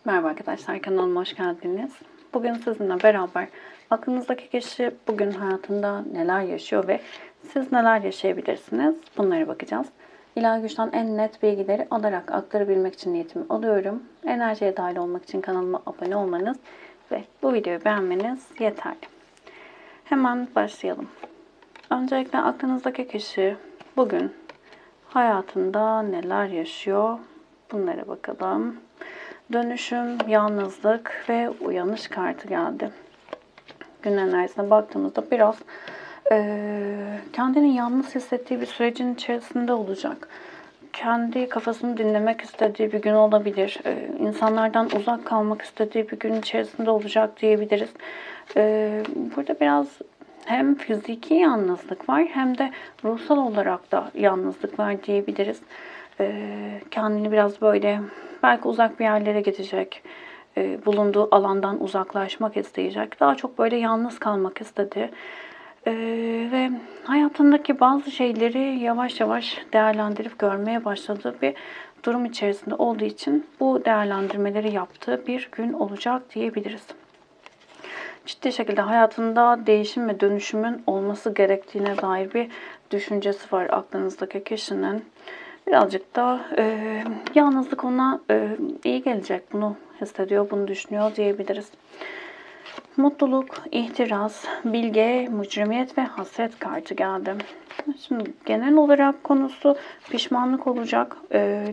Merhaba arkadaşlar, kanalıma hoş geldiniz. Bugün sizinle beraber aklınızdaki kişi bugün hayatında neler yaşıyor ve siz neler yaşayabilirsiniz? Bunlara bakacağız. İlahi güçten en net bilgileri alarak aktarabilmek için niyetimi alıyorum. Enerjiye dahil olmak için kanalıma abone olmanız ve bu videoyu beğenmeniz yeterli. Hemen başlayalım. Öncelikle aklınızdaki kişi bugün hayatında neler yaşıyor? Bunlara bakalım. Dönüşüm, yalnızlık ve uyanış kartı geldi. Gün enerjisine baktığımızda biraz kendini yalnız hissettiği bir sürecin içerisinde olacak. Kendi kafasını dinlemek istediği bir gün olabilir. İnsanlardan uzak kalmak istediği bir gün içerisinde olacak diyebiliriz. Burada biraz hem fiziki yalnızlık var hem de ruhsal olarak da yalnızlık var diyebiliriz. Kendini biraz böyle belki uzak bir yerlere gidecek, bulunduğu alandan uzaklaşmak isteyecek. Daha çok böyle yalnız kalmak istedi. Ve hayatındaki bazı şeyleri yavaş yavaş değerlendirip görmeye başladığı bir durum içerisinde olduğu için bu değerlendirmeleri yaptığı bir gün olacak diyebiliriz. Ciddi şekilde hayatında değişim ve dönüşümün olması gerektiğine dair bir düşüncesi var aklınızdaki kişinin. Birazcık da yalnızlık ona iyi gelecek. Bunu hissediyor, bunu düşünüyor diyebiliriz. Mutluluk, ihtiras, bilge, mücrimiyet ve hasret kartı geldi. Şimdi genel olarak konusu pişmanlık olacak.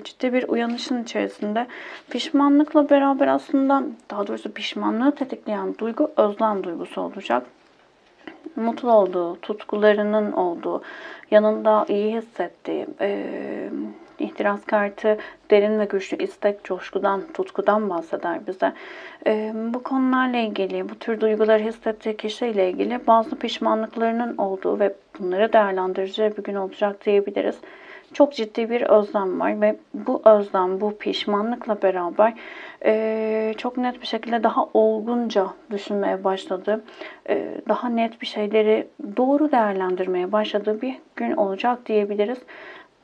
Ciddi bir uyanışın içerisinde. Pişmanlıkla beraber aslında daha doğrusu pişmanlığı tetikleyen duygu özlem duygusu olacak. Mutlu olduğu, tutkularının olduğu, yanında iyi hissettiği, ihtiras kartı derin ve güçlü istek, coşkudan, tutkudan bahseder bize. Bu konularla ilgili, bu tür duyguları hissettiği kişiyle ilgili bazı pişmanlıklarının olduğu ve bunları değerlendireceği bir gün olacak diyebiliriz. Çok ciddi bir özlem var ve bu özlem, bu pişmanlıkla beraber çok net bir şekilde daha olgunca düşünmeye başladı. Daha net bir şeyleri doğru değerlendirmeye başladığı bir gün olacak diyebiliriz.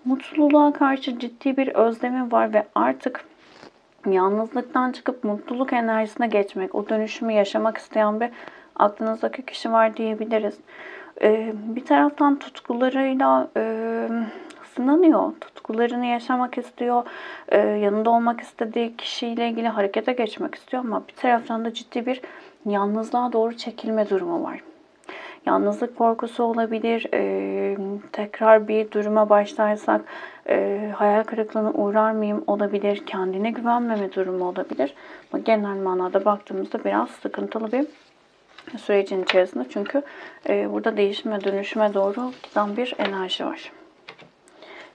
Mutluluğa karşı ciddi bir özlemi var ve artık yalnızlıktan çıkıp mutluluk enerjisine geçmek, o dönüşümü yaşamak isteyen bir aklınızdaki kişi var diyebiliriz. Bir taraftan tutkularıyla sınanıyor. Tutkularını yaşamak istiyor. Yanında olmak istediği kişiyle ilgili harekete geçmek istiyor ama bir taraftan da ciddi bir yalnızlığa doğru çekilme durumu var. Yalnızlık korkusu olabilir. Tekrar bir duruma başlarsak hayal kırıklığına uğrar mıyım olabilir. Kendine güvenmeme durumu olabilir. Ama genel manada baktığımızda biraz sıkıntılı bir sürecin içerisinde. Çünkü burada değişime, dönüşüme doğru giden bir enerji var.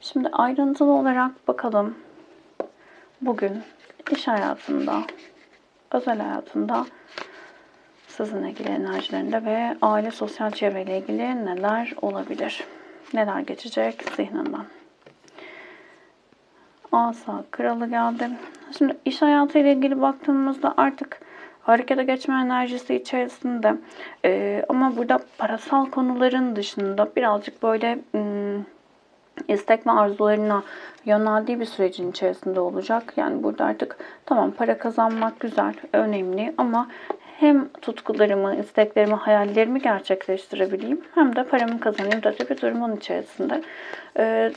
Şimdi ayrıntılı olarak bakalım. Bugün iş hayatında, özel hayatında sizinle ilgili enerjilerinde ve aile sosyal çevreyle ilgili neler olabilir? Neler geçecek zihninden? Asa kralı geldi. Şimdi iş hayatıyla ilgili baktığımızda artık harekete geçme enerjisi içerisinde ama burada parasal konuların dışında birazcık böyle istek ve arzularına yöneldiği bir sürecin içerisinde olacak. Yani burada artık tamam para kazanmak güzel, önemli ama hem tutkularımı, isteklerimi, hayallerimi gerçekleştirebileyim hem de paramı kazanayım da bir durumun içerisinde.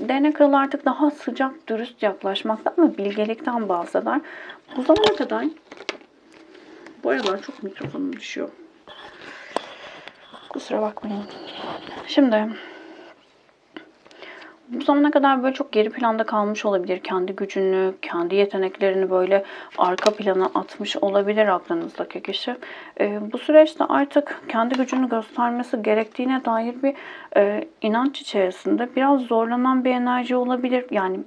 Değnek kralı artık daha sıcak, dürüst yaklaşmaktan ve bilgelikten bahseder. Bu zamana kadar bu aralar çok mikrofonum düşüyor. Kusura bakmayın. Şimdi bu zamana kadar böyle çok geri planda kalmış olabilir. Kendi gücünü, kendi yeteneklerini böyle arka plana atmış olabilir aklınızdaki kişi. Bu süreçte artık kendi gücünü göstermesi gerektiğine dair bir inanç içerisinde biraz zorlanan bir enerji olabilir. Yani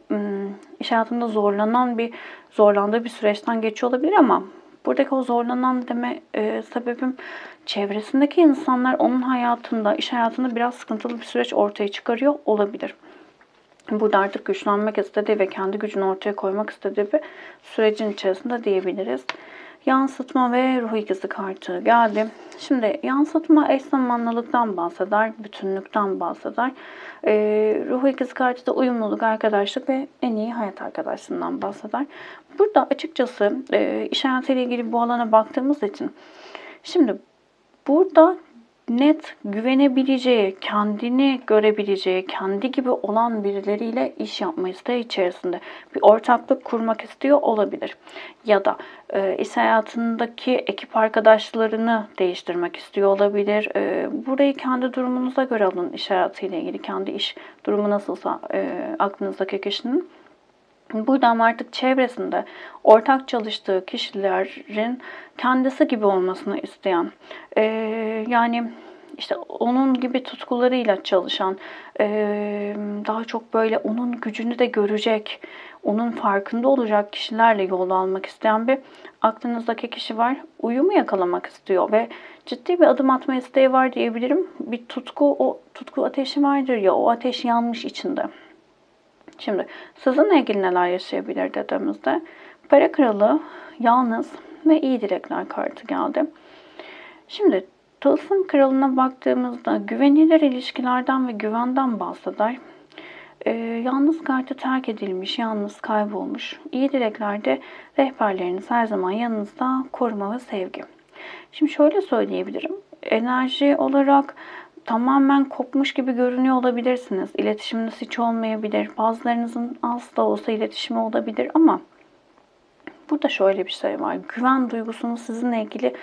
iş hayatında zorlandığı bir süreçten geçiyor olabilir ama buradaki o zorlanan deme sebebim çevresindeki insanlar onun hayatında, iş hayatında biraz sıkıntılı bir süreç ortaya çıkarıyor olabilir. Burada artık güçlenmek istediği ve kendi gücünü ortaya koymak istediği bir sürecin içerisinde diyebiliriz. Yansıtma ve ruh ikisi kartı geldi. Şimdi yansıtma eş zamanlılıktan bahseder, bütünlükten bahseder. Ruh ikisi kartı da uyumluluk, arkadaşlık ve en iyi hayat arkadaşlığından bahseder. Burada açıkçası iş hayatıyla ilgili bu alana baktığımız için şimdi burada net güvenebileceği, kendini görebileceği, kendi gibi olan birileriyle iş yapma isteği içerisinde bir ortaklık kurmak istiyor olabilir. Ya da iş hayatındaki ekip arkadaşlarını değiştirmek istiyor olabilir. Burayı kendi durumunuza göre alın, iş hayatıyla ilgili. Kendi iş durumu nasılsa aklınızdaki kişinin. Buradan artık çevresinde ortak çalıştığı kişilerin kendisi gibi olmasını isteyen, yani işte onun gibi tutkularıyla çalışan, daha çok böyle onun gücünü de görecek, onun farkında olacak kişilerle yol almak isteyen bir aklınızdaki kişi var. Uyumu yakalamak istiyor ve ciddi bir adım atma isteği var diyebilirim. Bir tutku, o tutku ateşi vardır ya, o ateş yanmış içinde. Şimdi sizinle ilgili neler yaşayabilir dediğimizde para kralı, yalnız ve iyi dilekler kartı geldi. Şimdi tılsım kralına baktığımızda güvenilir ilişkilerden ve güvenden bahseder. Yalnız kartı terk edilmiş, yalnız kaybolmuş. İyi dileklerde rehberleriniz her zaman yanınızda, koruma ve sevgi. Şimdi şöyle söyleyebilirim. Enerji olarak tamamen kopmuş gibi görünüyor olabilirsiniz. İletişiminiz hiç olmayabilir. Bazılarınızın az da olsa iletişimi olabilir ama burada şöyle bir şey var. Güven duygusunu sizinle ilgili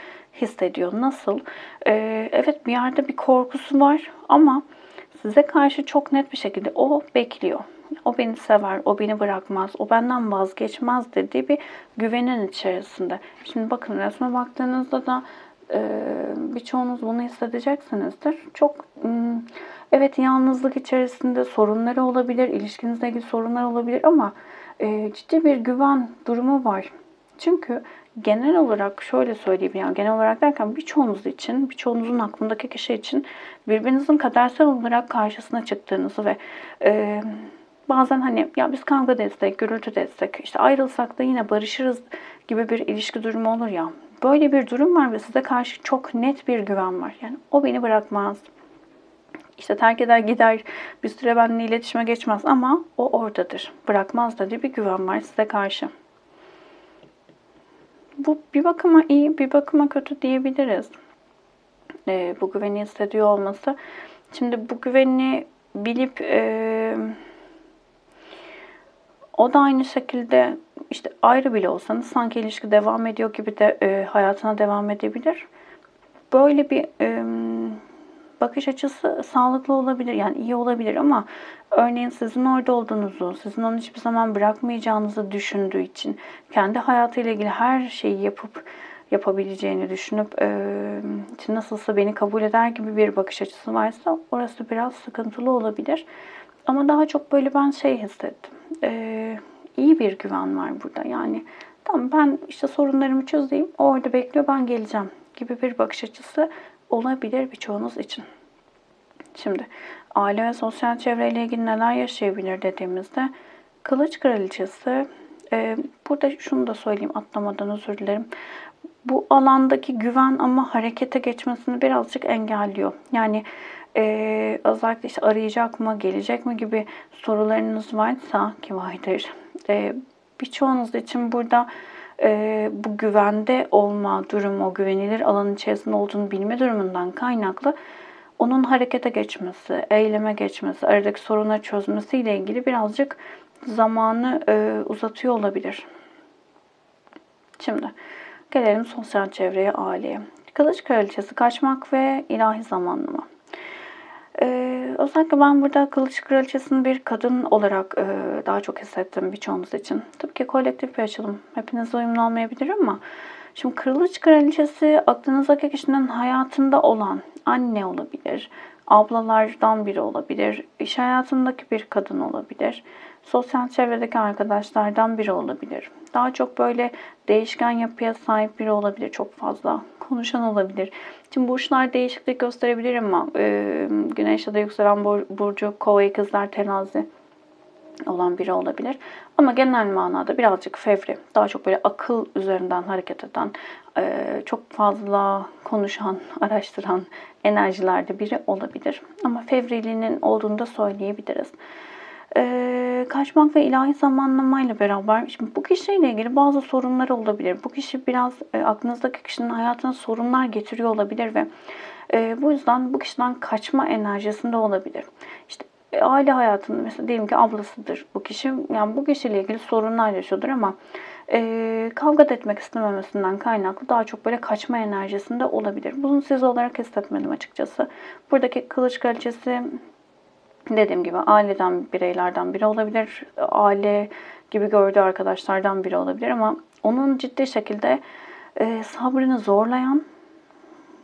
hissediyor. Nasıl? Evet, bir yerde bir korkusu var ama size karşı çok net bir şekilde o bekliyor. O beni sever, o beni bırakmaz, o benden vazgeçmez dediği bir güvenin içerisinde. Şimdi bakın, resme baktığınızda da birçoğunuz bunu hissedeceksinizdir. Çok evet, yalnızlık içerisinde sorunları olabilir, ilişkinizle ilgili sorunlar olabilir ama ciddi bir güven durumu var. Çünkü genel olarak şöyle söyleyeyim, yani genel olarak derken birçoğunuz için, birçoğunuzun aklındaki kişi için birbirinizin kadersel olarak karşısına çıktığınızı ve bazen hani ya biz kavga da etsek, gürültü de etsek, işte ayrılsak da yine barışırız gibi bir ilişki durumu olur ya. Böyle bir durum var ve size karşı çok net bir güven var. Yani o beni bırakmaz. İşte terk eder gider, bir süre benimle iletişime geçmez ama o oradadır. Bırakmaz da diye bir güven var size karşı. Bu bir bakıma iyi, bir bakıma kötü diyebiliriz. Bu güveni hissediyor olması. Şimdi bu güveni bilip o da aynı şekilde işte ayrı bile olsanız sanki ilişki devam ediyor gibi de hayatına devam edebilir. Böyle bir bakış açısı sağlıklı olabilir, yani iyi olabilir ama örneğin sizin orada olduğunuzu, sizin onu hiçbir zaman bırakmayacağınızı düşündüğü için, kendi hayatıyla ilgili her şeyi yapabileceğini düşünüp işte nasılsa beni kabul eder gibi bir bakış açısı varsa orası biraz sıkıntılı olabilir. Ama daha çok böyle ben şey hissettim. İyi bir güven var burada. Yani tamam, ben işte sorunlarımı çözeyim, o orada bekliyor, ben geleceğim gibi bir bakış açısı olabilir birçoğunuz için. Şimdi aile ve sosyal çevreyle ilgili neler yaşayabilir dediğimizde Kılıç Kraliçesi, burada şunu da söyleyeyim atlamadan, özür dilerim. Bu alandaki güven ama harekete geçmesini birazcık engelliyor. Yani özellikle işte arayacak mı, gelecek mi gibi sorularınız varsa, ki vardır, birçoğunuz için burada bu güvende olma durumu, güvenilir alanın içerisinde olduğunu bilme durumundan kaynaklı onun harekete geçmesi, eyleme geçmesi, aradaki sorunları çözmesiyle ilgili birazcık zamanı uzatıyor olabilir. Şimdi gelelim sosyal çevreye, aileye. Kılıç Kraliçesi, kaçmak ve ilahi zamanlama. Özellikle ben burada Kılıç Kraliçesi'ni bir kadın olarak daha çok hissettim birçoğunuz için. Tabii ki kolektif bir açılım. Hepinizle uyumlu olmayabilir ama şimdi Kılıç Kraliçesi aklınızdaki kişinin hayatında olan anne olabilir, ablalardan biri olabilir, iş hayatındaki bir kadın olabilir, sosyal çevredeki arkadaşlardan biri olabilir. Daha çok böyle değişken yapıya sahip biri olabilir, çok fazla konuşan olabilir. Şimdi burçlar değişiklik gösterebilir ama Güneş ya da yükselen burcu Kova, İkizler, Terazi. olan biri olabilir. Ama genel manada birazcık fevri, daha çok böyle akıl üzerinden hareket eden, çok fazla konuşan, araştıran enerjilerde biri olabilir. Ama fevriliğinin olduğunu da söyleyebiliriz. Kaçmak ve ilahi zamanlamayla beraber şimdi bu kişiyle ilgili bazı sorunları olabilir. Bu kişi biraz aklınızdaki kişinin hayatına sorunlar getiriyor olabilir ve bu yüzden bu kişiden kaçma enerjisinde olabilir. İşte aile hayatında mesela diyelim ki ablasıdır bu kişi. Yani bu kişiyle ilgili sorunlar yaşıyordur ama kavga etmek istememesinden kaynaklı daha çok böyle kaçma enerjisinde olabilir. Bunu siz olarak hissetmedim açıkçası. Buradaki kılıç kraliçesi dediğim gibi aileden bireylerden biri olabilir. Aile gibi gördüğü arkadaşlardan biri olabilir ama onun ciddi şekilde sabrını zorlayan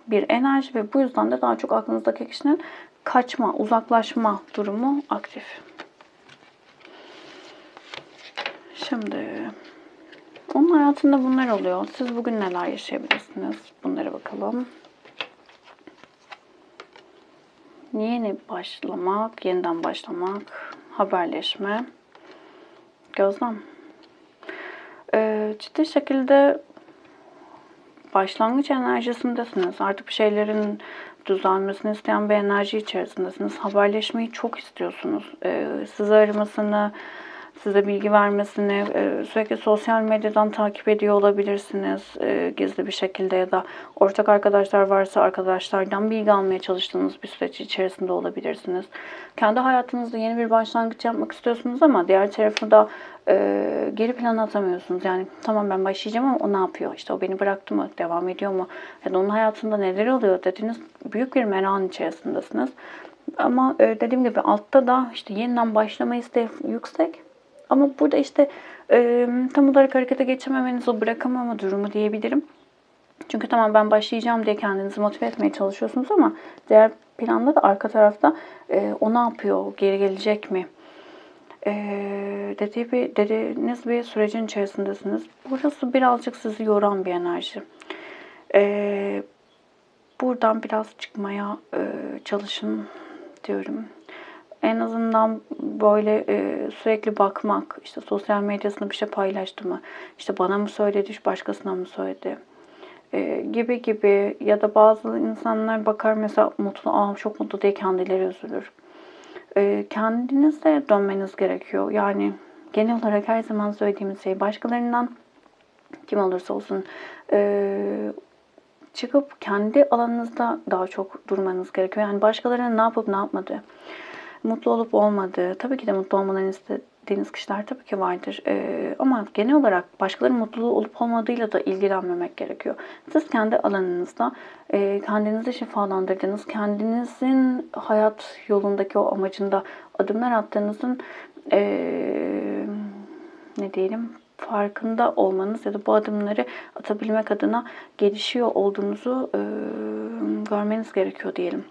bir enerji ve bu yüzden de daha çok aklınızdaki kişinin kaçma, uzaklaşma durumu aktif. Şimdi onun hayatında bunlar oluyor. Siz bugün neler yaşayabilirsiniz? Bunlara bakalım. Yeni başlamak, yeniden başlamak, haberleşme, gözlem. Ciddi şekilde başlangıç enerjisindesiniz. Artık bir şeylerin düzelmesini isteyen bir enerji içerisindesiniz. Haberleşmeyi çok istiyorsunuz. Sizi aramasını, size bilgi vermesini, sürekli sosyal medyadan takip ediyor olabilirsiniz. Gizli bir şekilde ya da ortak arkadaşlar varsa arkadaşlardan bilgi almaya çalıştığınız bir süreç içerisinde olabilirsiniz. Kendi hayatınızda yeni bir başlangıç yapmak istiyorsunuz ama diğer tarafı da geri plana atamıyorsunuz. Yani tamam ben başlayacağım ama o ne yapıyor? İşte o beni bıraktı mı? Devam ediyor mu? Ya da onun hayatında neler oluyor dediğiniz büyük bir merakın içerisindesiniz. Ama dediğim gibi altta da işte yeniden başlama isteği yüksek. Ama burada işte tam olarak harekete geçememeniz o bırakamama durumu diyebilirim. Çünkü tamam ben başlayacağım diye kendinizi motive etmeye çalışıyorsunuz ama diğer planda da arka tarafta o ne yapıyor? Geri gelecek mi? Dediğiniz bir sürecin içerisindesiniz. Burası birazcık sizi yoran bir enerji. Buradan biraz çıkmaya çalışın diyorum. En azından böyle sürekli bakmak, işte sosyal medyasında bir şey paylaştı mı, işte bana mı söyledi, başkasına mı söyledi gibi gibi ya da bazı insanlar bakar mesela mutlu, çok mutlu diye kendileri üzülür. Kendinize dönmeniz gerekiyor. Yani genel olarak her zaman söylediğimiz şey başkalarından kim olursa olsun çıkıp kendi alanınızda daha çok durmanız gerekiyor. Yani başkalarının ne yapıp ne yapmadığı, mutlu olup olmadığı, tabii ki de mutlu olmalarını istediğiniz kişiler tabii ki vardır. Ama genel olarak başkalarının mutluluğu olup olmadığıyla da ilgilenmemek gerekiyor. Siz kendi alanınızda kendinizi şifalandırdığınız, kendinizin hayat yolundaki o amacında adımlar attığınızın ne diyelim farkında olmanız ya da bu adımları atabilmek adına gelişiyor olduğunuzu görmeniz gerekiyor diyelim.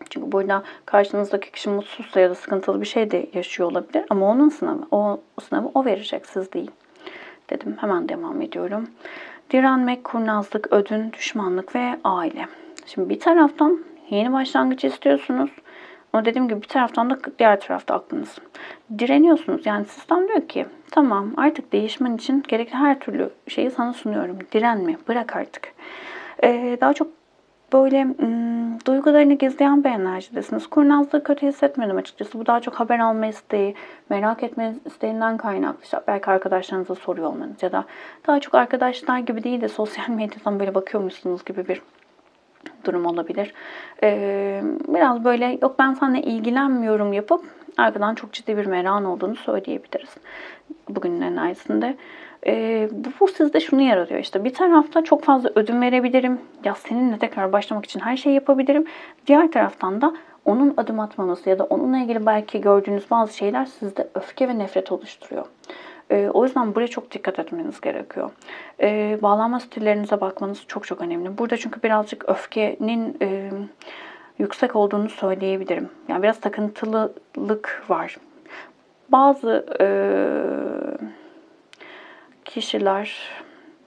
Çünkü burada karşınızdaki kişi mutsuzsa ya da sıkıntılı bir şey de yaşıyor olabilir. Ama onun sınavı, o sınavı o verecek, siz değil. Dedim, hemen devam ediyorum. Direnmek, kurnazlık, ödün, düşmanlık ve aile. Şimdi bir taraftan yeni başlangıç istiyorsunuz. Ama dediğim gibi bir taraftan da diğer tarafta aklınız. Direniyorsunuz. Yani sistem diyor ki tamam artık değişmen için gerekli her türlü şeyi sana sunuyorum. Direnme, bırak artık. Daha çok böyle duygularını gizleyen bir enerjidesiniz. Kurnazlığı kötü hissetmedim açıkçası. Bu daha çok haber alma isteği, merak etme isteğinden kaynaklı. İşte belki arkadaşlarınıza soruyor olmanız ya da daha çok arkadaşlar gibi değil de sosyal medyadan böyle bakıyormuşsunuz gibi bir durum olabilir. Biraz böyle yok ben seninle ilgilenmiyorum yapıp arkadan çok ciddi bir merakın olduğunu söyleyebiliriz. Bugünün enerjisinde. Bu sizde şunu yaratıyor işte. Bir tarafta çok fazla ödün verebilirim. Ya seninle tekrar başlamak için her şeyi yapabilirim. Diğer taraftan da onun adım atmaması ya da onunla ilgili belki gördüğünüz bazı şeyler sizde öfke ve nefret oluşturuyor. O yüzden buraya çok dikkat etmeniz gerekiyor. Bağlanma stillerinize bakmanız çok çok önemli. Burada çünkü birazcık öfkenin yüksek olduğunu söyleyebilirim. Yani biraz takıntılılık var. Bazı kişiler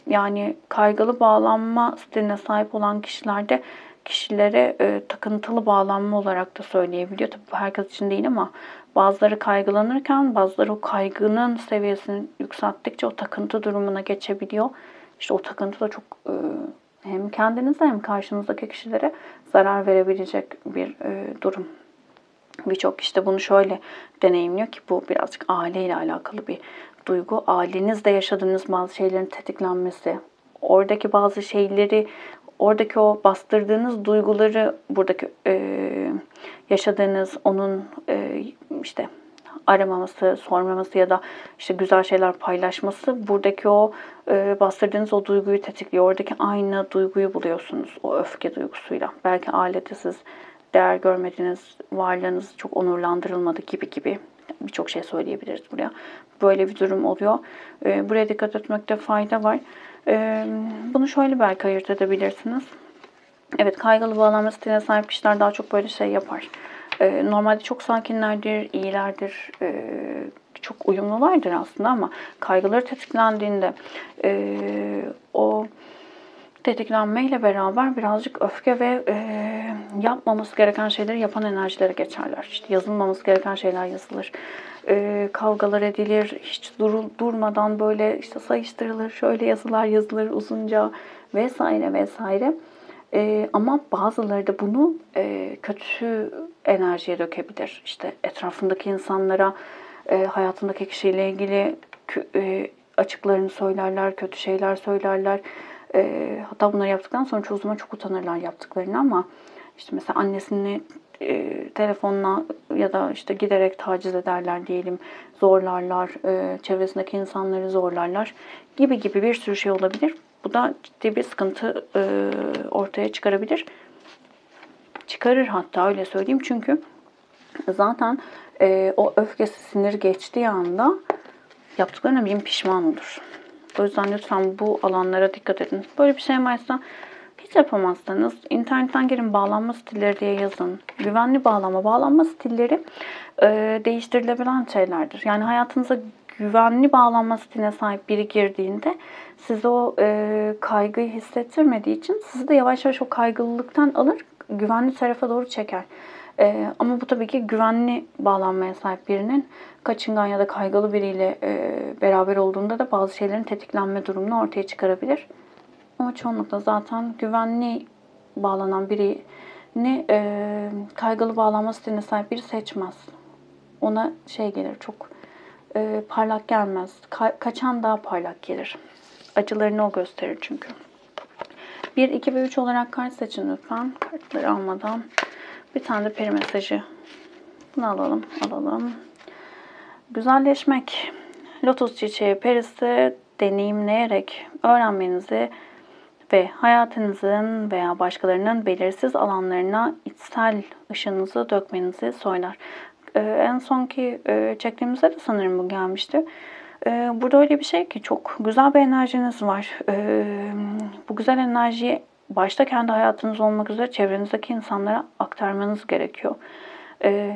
yani kaygılı bağlanma stiline sahip olan kişilerde kişilere takıntılı bağlanma olarak da söyleyebiliyor. Tabii bu herkes için değil ama bazıları kaygılanırken bazıları o kaygının seviyesini yükselttikçe o takıntı durumuna geçebiliyor. İşte o takıntı da çok hem kendinize hem karşınızdaki kişilere zarar verebilecek bir durum. Birçok kişi de bunu şöyle deneyimliyor ki bu birazcık aileyle alakalı bir duygu. Ailenizde yaşadığınız bazı şeylerin tetiklenmesi, oradaki bazı şeyleri, oradaki o bastırdığınız duyguları buradaki yaşadığınız onun işte aramaması, sormaması ya da işte güzel şeyler paylaşması buradaki o bastırdığınız o duyguyu tetikliyor. Oradaki aynı duyguyu buluyorsunuz o öfke duygusuyla. Belki ailede siz değer görmediğiniz, varlığınız çok onurlandırılmadı gibi birçok şey söyleyebiliriz buraya. Böyle bir durum oluyor. Buraya dikkat etmekte fayda var. Bunu şöyle belki ayırt edebilirsiniz. Evet, kaygılı bağlanma stiline sahip kişiler daha çok böyle şey yapar. Normalde çok sakinlerdir, iyilerdir, çok uyumlulardır aslında ama kaygıları tetiklendiğinde o tetiklenmeyle beraber birazcık öfke ve yapmaması gereken şeyleri yapan enerjilere geçerler. İşte yazılmaması gereken şeyler yazılır. Kavgalar edilir, hiç durmadan böyle işte sayıştırılır, şöyle yazılar yazılır uzunca vesaire vesaire. Ama bazıları da bunu kötü enerjiye dökebilir. İşte etrafındaki insanlara, hayatındaki kişiyle ilgili açıklarını söylerler, kötü şeyler söylerler. Hatta bunları yaptıktan sonra çoğu zaman çok utanırlar yaptıklarını ama işte mesela annesini telefonla ya da işte giderek taciz ederler diyelim, zorlarlar, çevresindeki insanları zorlarlar gibi bir sürü şey olabilir. Bu da ciddi bir sıkıntı ortaya çıkarabilir. Çıkarır hatta öyle söyleyeyim çünkü zaten o öfkesi, sinir geçtiği anda yaptıklarına bin pişman olur. O yüzden lütfen bu alanlara dikkat edin. Böyle bir şey varsa hiç yapamazsanız internetten girin bağlanma stilleri diye yazın. Güvenli bağlanma stilleri değiştirilebilen şeylerdir. Yani hayatınıza güvenli bağlanma stiline sahip biri girdiğinde size o kaygıyı hissettirmediği için sizi de yavaş yavaş o kaygılılıktan alır, güvenli tarafa doğru çeker. Ama bu tabii ki güvenli bağlanmaya sahip birinin kaçıngan ya da kaygılı biriyle beraber olduğunda da bazı şeylerin tetiklenme durumunu ortaya çıkarabilir. Ama çoğunlukla zaten güvenli bağlanan birini kaygılı bağlanma stiline sahip biri seçmez. Ona şey gelir, çok parlak gelmez. Kaçan daha parlak gelir. Acılarını o gösterir çünkü. 1, 2 ve 3 olarak kart seçin lütfen. Kartları almadan. Bir tane de peri mesajı. Bunu alalım. Güzelleşmek. Lotus çiçeği perisi deneyimleyerek öğrenmenizi ve hayatınızın veya başkalarının belirsiz alanlarına içsel ışığınızı dökmenizi söyler. En sonki çektiğimizde de sanırım bu gelmişti. Burada öyle bir şey ki çok güzel bir enerjiniz var. Bu güzel enerjiyi başta kendi hayatınız olmak üzere çevrenizdeki insanlara aktarmanız gerekiyor.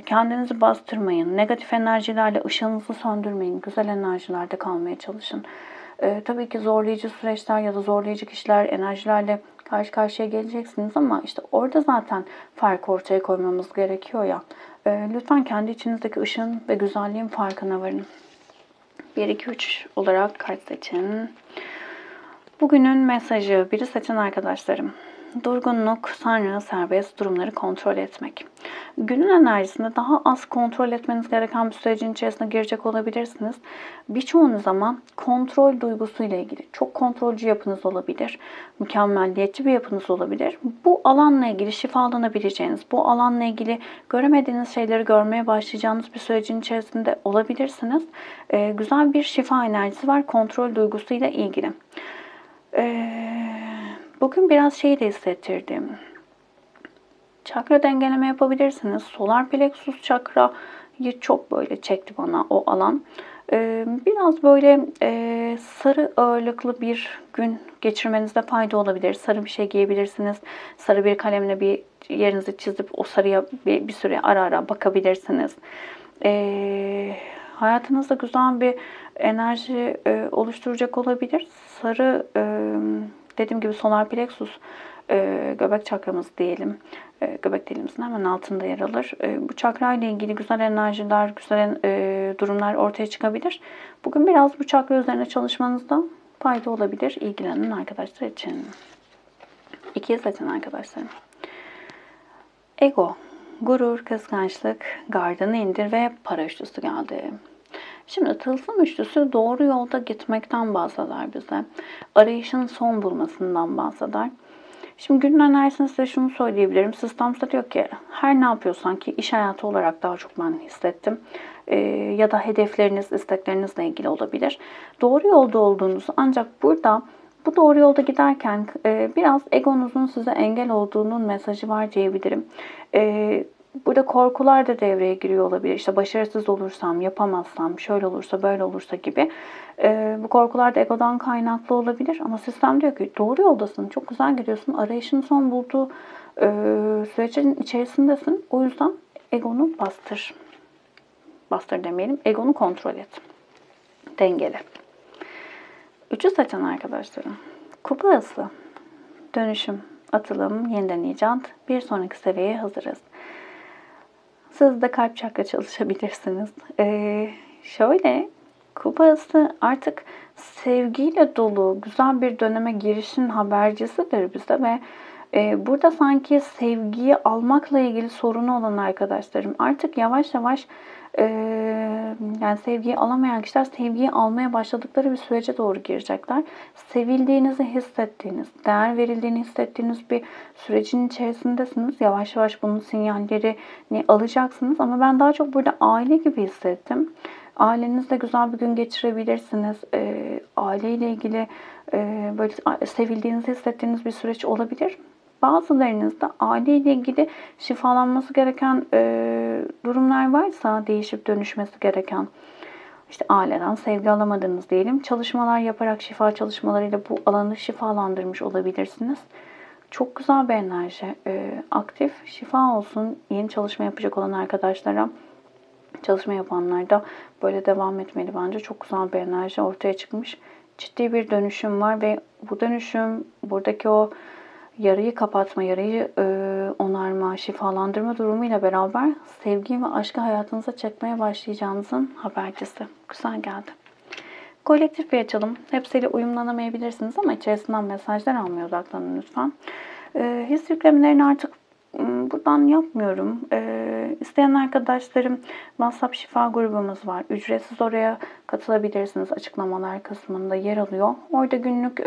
Kendinizi bastırmayın. Negatif enerjilerle ışığınızı söndürmeyin. Güzel enerjilerde kalmaya çalışın. Tabii ki zorlayıcı süreçler ya da zorlayıcı kişiler, enerjilerle karşı karşıya geleceksiniz ama işte orada zaten farkı ortaya koymamız gerekiyor ya. Lütfen kendi içinizdeki ışığın ve güzelliğin farkına varın. 1, 2, 3 olarak kart seçin. Bugünün mesajı, biri seçen arkadaşlarım. Durgunluk, sanrı, serbest durumları kontrol etmek. Günün enerjisinde daha az kontrol etmeniz gereken bir sürecin içerisine girecek olabilirsiniz. Birçoğunuz ama kontrol duygusuyla ilgili çok kontrolcü yapınız olabilir. Mükemmelliyetçi bir yapınız olabilir. Bu alanla ilgili şifalanabileceğiniz, bu alanla ilgili göremediğiniz şeyleri görmeye başlayacağınız bir sürecin içerisinde olabilirsiniz. Güzel bir şifa enerjisi var kontrol duygusuyla ilgili. Bugün biraz şeyi de hissettirdim. Çakra dengeleme yapabilirsiniz. Solar plexus çakrayı çok böyle çekti bana o alan. Biraz böyle sarı ağırlıklı bir gün geçirmenizde fayda olabilir. Sarı bir şey giyebilirsiniz. Sarı bir kalemle bir yerinizi çizip o sarıya bir süre ara ara bakabilirsiniz. Hayatınızda güzel bir enerji oluşturacak olabilir. Sarı dediğim gibi solar plexus göbek çakramız diyelim. Göbek deliğimizin hemen altında yer alır. Bu çakra ile ilgili güzel enerjiler, güzel durumlar ortaya çıkabilir. Bugün biraz bu çakra üzerine çalışmanızda fayda olabilir ilgilenen arkadaşlar için. İkiye seçen arkadaşlarım. Ego, gurur, kıskançlık, gardını indir ve para üçlüsü geldi. Şimdi tılsım üçlüsü doğru yolda gitmekten bahseder bize. Arayışın son bulmasından bahseder. Şimdi günün enerjisinde size şunu söyleyebilirim. Sistem size diyor ki her ne yapıyorsan, ki iş hayatı olarak daha çok ben hissettim. Ya da hedefleriniz, isteklerinizle ilgili olabilir. Doğru yolda olduğunuzu, ancak burada bu doğru yolda giderken biraz egonuzun size engel olduğunun mesajı var diyebilirim. Burada korkular da devreye giriyor olabilir. İşte başarısız olursam, yapamazsam, şöyle olursa, böyle olursa gibi. Bu korkular da egodan kaynaklı olabilir. Ama sistem diyor ki doğru yoldasın, çok güzel gidiyorsun. Arayışın son bulduğu sürecin içerisindesin. O yüzden egonu bastır. Bastır demeyelim, egonu kontrol et. Dengele. Üçü seçen arkadaşlarım. Kupa ası, dönüşüm, atılım, yeniden icat, bir sonraki seviyeye hazırız. Siz de kalp çakra çalışabilirsiniz. Şöyle, kupa ası artık sevgiyle dolu güzel bir döneme girişin habercisidir bize ve burada sanki sevgiyi almakla ilgili sorunu olan arkadaşlarım artık yavaş yavaş yani sevgiyi alamayan kişiler sevgiyi almaya başladıkları bir sürece doğru girecekler. Sevildiğinizi hissettiğiniz, değer verildiğini hissettiğiniz bir sürecin içerisindesiniz. Yavaş yavaş bunun sinyallerini alacaksınız ama ben daha çok burada aile gibi hissettim. Ailenizle güzel bir gün geçirebilirsiniz. Aileyle ilgili böyle sevildiğinizi hissettiğiniz bir süreç olabilir. Bazılarınızda aileyle ilgili şifalanması gereken durumlar varsa, değişip dönüşmesi gereken, işte aileden sevgi alamadığınız diyelim, çalışmalar yaparak şifa çalışmalarıyla bu alanı şifalandırmış olabilirsiniz. Çok güzel bir enerji. Aktif, şifa olsun yeni çalışma yapacak olan arkadaşlara. Çalışma yapanlar da böyle devam etmeli bence. Çok güzel bir enerji ortaya çıkmış. Ciddi bir dönüşüm var ve bu dönüşüm buradaki o yarayı kapatma, yarayı onarma, şifalandırma durumuyla beraber sevgi ve aşkı hayatınıza çekmeye başlayacağınızın habercisi. Güzel geldi. Kolektif bir açalım. Hepsiyle uyumlanamayabilirsiniz ama içerisinden mesajlar almaya odaklanın lütfen. His yüklemelerini artık buradan yapmıyorum. İsteyen arkadaşlarım, WhatsApp şifa grubumuz var. Ücretsiz, oraya katılabilirsiniz. Açıklamalar kısmında yer alıyor. Orada günlük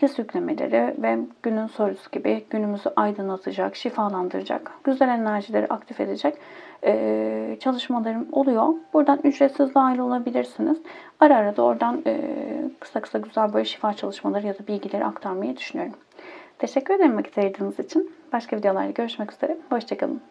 his yüklemeleri ve günün sorusu gibi günümüzü aydınlatacak, şifalandıracak, güzel enerjileri aktif edecek çalışmalarım oluyor. Buradan ücretsiz dahil olabilirsiniz. Ara ara da oradan kısa kısa güzel böyle şifa çalışmaları ya da bilgileri aktarmayı düşünüyorum. Teşekkür ederim vakit ayırdığınız için. Başka videolarda görüşmek üzere. Hoşçakalın.